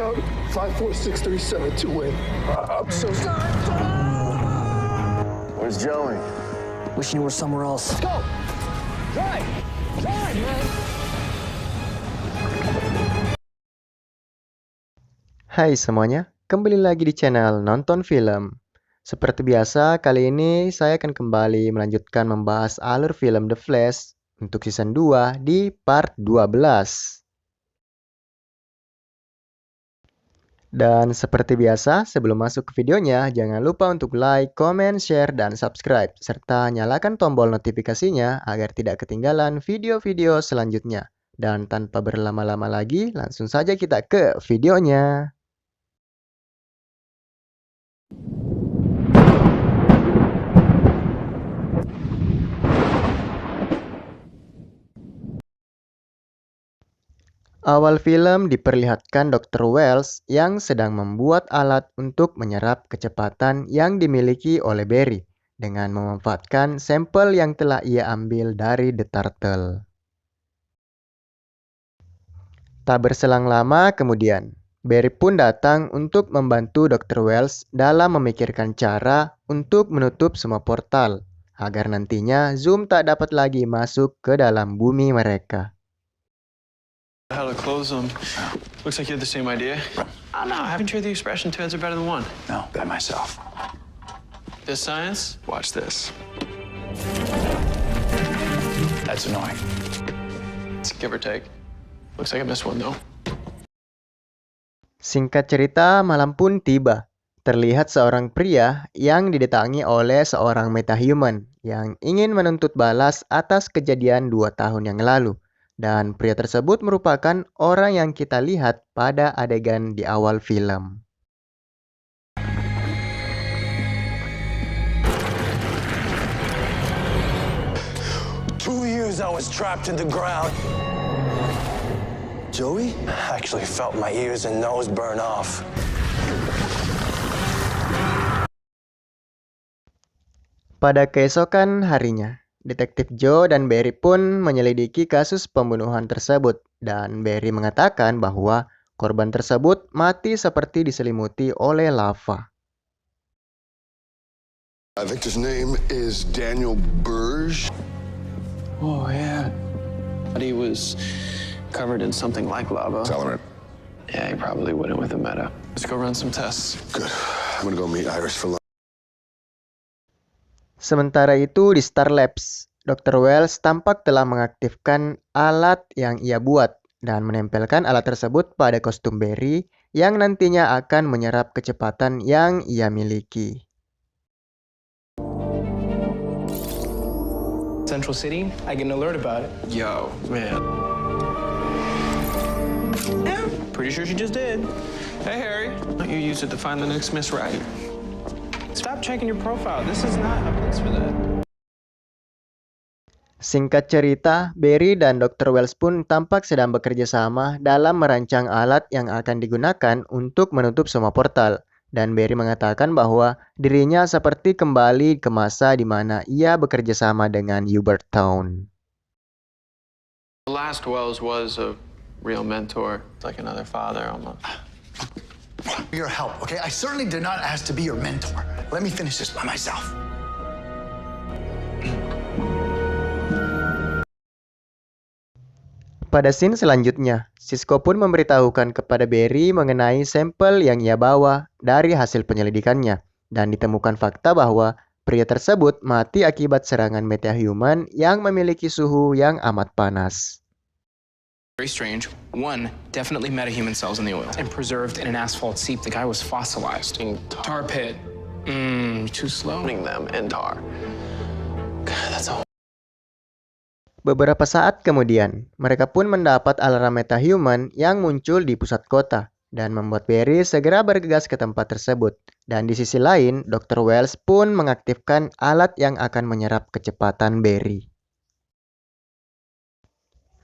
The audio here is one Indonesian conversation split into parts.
count 5, 4, 6, 3, 7, 2, win. I'm so sorry. Where's Joey? Wishing he were somewhere else. Let's go. Drive, man. Hai semuanya, kembali lagi di channel Nonton Film. Seperti biasa, kali ini saya akan kembali melanjutkan membahas alur film The Flash untuk season 2 di part 12. Dan seperti biasa, sebelum masuk ke videonya, jangan lupa untuk like, comment, share, dan subscribe, serta nyalakan tombol notifikasinya agar tidak ketinggalan video-video selanjutnya. Dan tanpa berlama-lama lagi, langsung saja kita ke videonya. Awal film diperlihatkan Dr. Wells yang sedang membuat alat untuk menyerap kecepatan yang dimiliki oleh Barry dengan memanfaatkan sampel yang telah ia ambil dari The Turtle. Tak berselang lama kemudian, Barry pun datang untuk membantu Dr. Wells dalam memikirkan cara untuk menutup semua portal agar nantinya Zoom tak dapat lagi masuk ke dalam bumi mereka. How to close them. Looks like you have the same idea. I don't know. I haven't heard the expression two heads are better than one. No, by myself. This science? Watch this. That's annoying. It's give or take. Looks like I missed one though. Singkat cerita, malam pun tiba. Terlihat seorang pria yang didatangi oleh seorang metahuman yang ingin menuntut balas atas kejadian 2 tahun yang lalu. Dan pria tersebut merupakan orang yang kita lihat pada adegan di awal film. Two years I was trapped in the ground. Joey? I actually felt my ears and nose burn off. Pada keesokan harinya, Detektif Joe dan Barry pun menyelidiki kasus pembunuhan tersebut, dan Barry mengatakan bahwa korban tersebut mati seperti diselimuti oleh lava. I think his name is Daniel Burge. Oh yeah. But he was covered in something like lava. Accelerant. Yeah, he probably wouldn't with a meta. Let's go run some tests. Good. I'm gonna go meet Iris for lunch. Sementara itu di Star Labs, Dr. Wells tampak telah mengaktifkan alat yang ia buat dan menempelkan alat tersebut pada kostum Barry yang nantinya akan menyerap kecepatan yang ia miliki. Central City, I get an alert about it. Yo, man. Yeah, pretty sure she just did. Hey Harry. Why don't you use it to find the next Miss Right? Stop checking your profile. This is not a place for that. Singkat cerita, Barry dan Dr. Wells pun tampak sedang bekerja sama dalam merancang alat yang akan digunakan untuk menutup semua portal. Dan Barry mengatakan bahwa dirinya seperti kembali ke masa di mana ia bekerja sama dengan Hubert Town. The last Wells was a real mentor, like another father almost. Your help, okay? I certainly did not ask to be your mentor. Let me finish this by myself. Pada scene selanjutnya, Cisco pun memberitahukan kepada Barry mengenai sampel yang ia bawa dari hasil penyelidikannya, dan ditemukan fakta bahwa pria tersebut mati akibat serangan metahuman yang memiliki suhu yang amat panas. Very strange. One, definitely metahuman cells in the oil. And preserved in an asphalt seep. The guy was fossilized. Tar pit. Too slow. Putting them in tar. God, that's a Beberapa saat kemudian, mereka pun mendapat alarm metahuman yang muncul di pusat kota dan membuat Barry segera bergegas ke tempat tersebut. Dan di sisi lain, Dr. Wells pun mengaktifkan alat yang akan menyerap kecepatan Barry.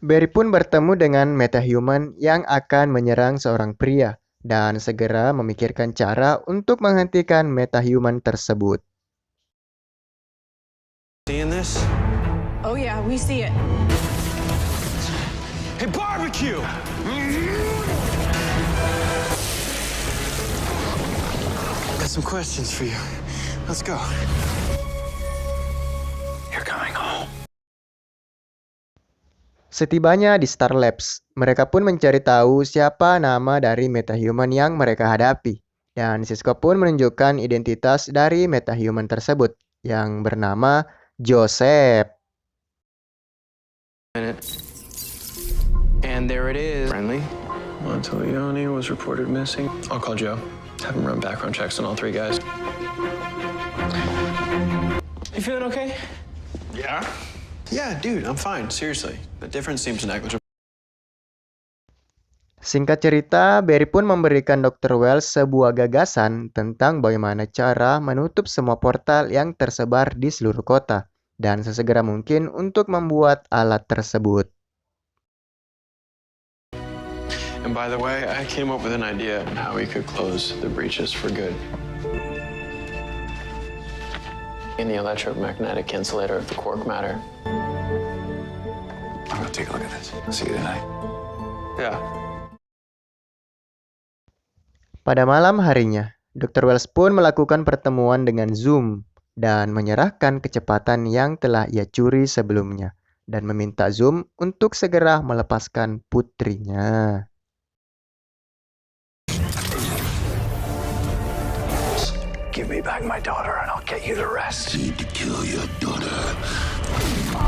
Barry pun bertemu dengan metahuman yang akan menyerang seorang pria dan segera memikirkan cara untuk menghentikan metahuman tersebut. seeing this? Oh yeah, we see it. Hey, barbecue! some questions for you. Let's go. You're coming home. Setibanya di Star Labs, mereka pun mencari tahu siapa nama dari metahuman yang mereka hadapi. Dan Sisko pun menunjukkan identitas dari metahuman tersebut yang bernama Joseph. And there it is. Friendly. Monteleone was reported missing. I'll call Joe. Have him run background checks on all three guys. You feeling okay? Yeah? Yeah, dude, I'm fine. Seriously. The difference seems negligible. Singkat cerita, Barry pun memberikan Dr. Wells sebuah gagasan tentang bagaimana cara menutup semua portal yang tersebar di seluruh kota, dan sesegera mungkin untuk membuat alat tersebut. And by the way, I came up with an idea on how we could close the breaches for good. In the electromagnetic insulator of the quark matter. I'm gonna take a look at this. I'll see you tonight. Yeah. Pada malam harinya, Dr. Wells pun melakukan pertemuan dengan Zoom dan menyerahkan kecepatan yang telah ia curi sebelumnya dan meminta Zoom untuk segera melepaskan putrinya. Give me back my daughter and I'll get you the rest. Need to kill your daughter.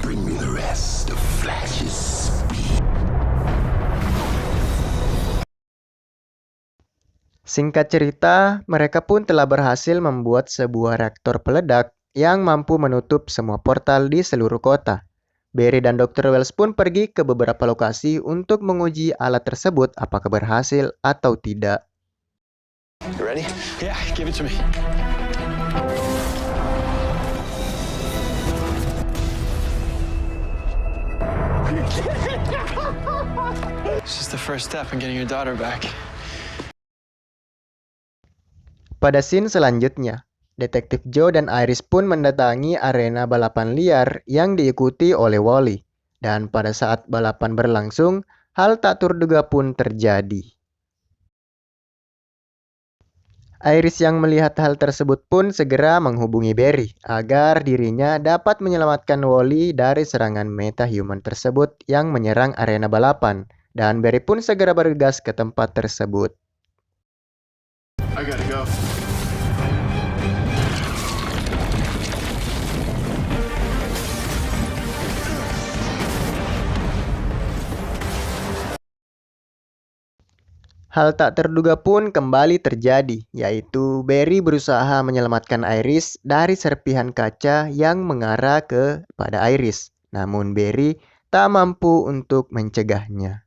Bring me the rest of Flash's speed. Singkat cerita, mereka pun telah berhasil membuat sebuah reaktor peledak yang mampu menutup semua portal di seluruh kota. Barry dan Dr. Wells pun pergi ke beberapa lokasi untuk menguji alat tersebut apakah berhasil atau tidak. You ready? Yeah, give it to me. This is the first step in getting your daughter back. Pada scene selanjutnya, Detektif Joe dan Iris pun mendatangi arena balapan liar yang diikuti oleh Wally. Dan pada saat balapan berlangsung, hal tak terduga pun terjadi. Iris yang melihat hal tersebut pun segera menghubungi Barry agar dirinya dapat menyelamatkan Wally dari serangan metahuman tersebut yang menyerang arena balapan. Dan Barry pun segera bergegas ke tempat tersebut. I gotta go. Hal tak terduga pun kembali terjadi, yaitu Barry berusaha menyelamatkan Iris dari serpihan kaca yang mengarah kepada Iris. Namun Barry tak mampu untuk mencegahnya.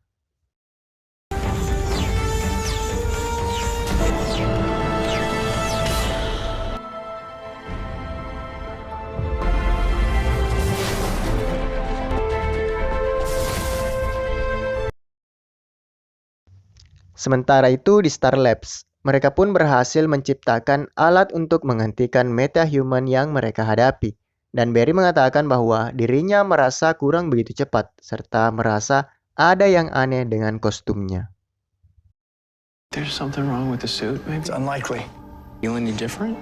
Sementara itu di Star Labs, mereka pun berhasil menciptakan alat untuk menghentikan metahuman yang mereka hadapi. Dan Barry mengatakan bahwa dirinya merasa kurang begitu cepat, serta merasa ada yang aneh dengan kostumnya. There's something wrong with the suit, maybe? It's unlikely. You any different?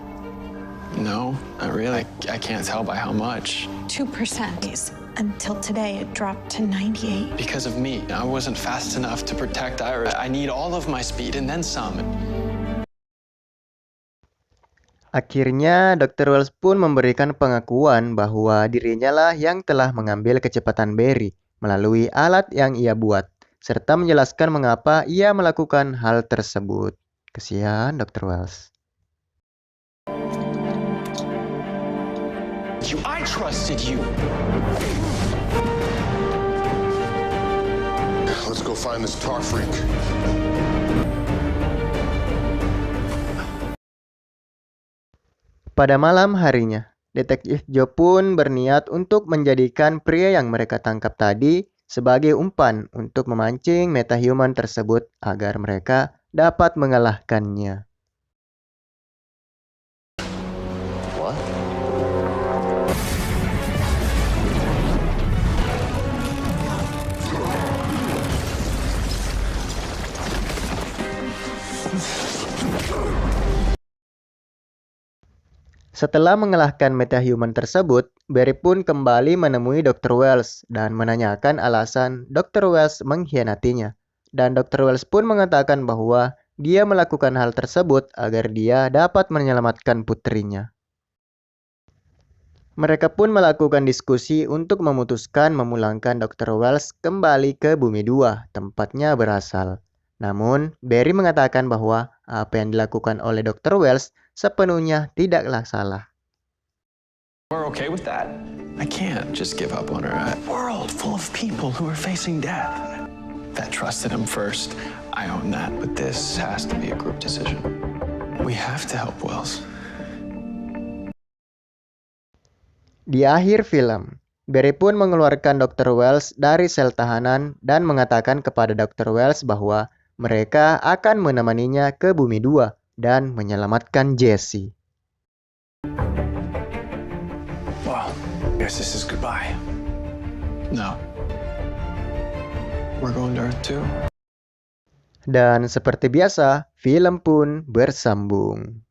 No, not really. I can't tell by how much. 2%. Until today, it dropped to 98. Because of me. I wasn't fast enough to protect Iris. I need all of my speed and then some. Akhirnya, Dr. Wells pun memberikan pengakuan bahwa dirinya lah yang telah mengambil kecepatan Barry melalui alat yang ia buat, serta menjelaskan mengapa ia melakukan hal tersebut. Kesian Dr. Wells. I trusted you. Let's go find this tar freak. Pada malam harinya, Detektif Joe pun berniat untuk menjadikan pria yang mereka tangkap tadi sebagai umpan untuk memancing metahuman tersebut agar mereka dapat mengalahkannya. Setelah mengalahkan metahuman tersebut, Barry pun kembali menemui Dr. Wells dan menanyakan alasan Dr. Wells mengkhianatinya. Dan Dr. Wells pun mengatakan bahwa dia melakukan hal tersebut agar dia dapat menyelamatkan putrinya. Mereka pun melakukan diskusi untuk memutuskan memulangkan Dr. Wells kembali ke Bumi 2, tempatnya berasal. Namun, Barry mengatakan bahwa apa yang dilakukan oleh Dr. Wells sepenuhnya tidaklah salah. We're okay with that? I can't just give up on her. A world full of people who are facing death. That trusted him first. I own that, but this has to be a group decision. We have to help Wells. Di akhir film, Barry pun mengeluarkan Dr. Wells dari sel tahanan dan mengatakan kepada Dr. Wells bahwa mereka akan menemaninya ke Bumi 2 dan menyelamatkan Jesse. Well, guess this is goodbye. No. We're going to Earth too. Dan seperti biasa, film pun bersambung.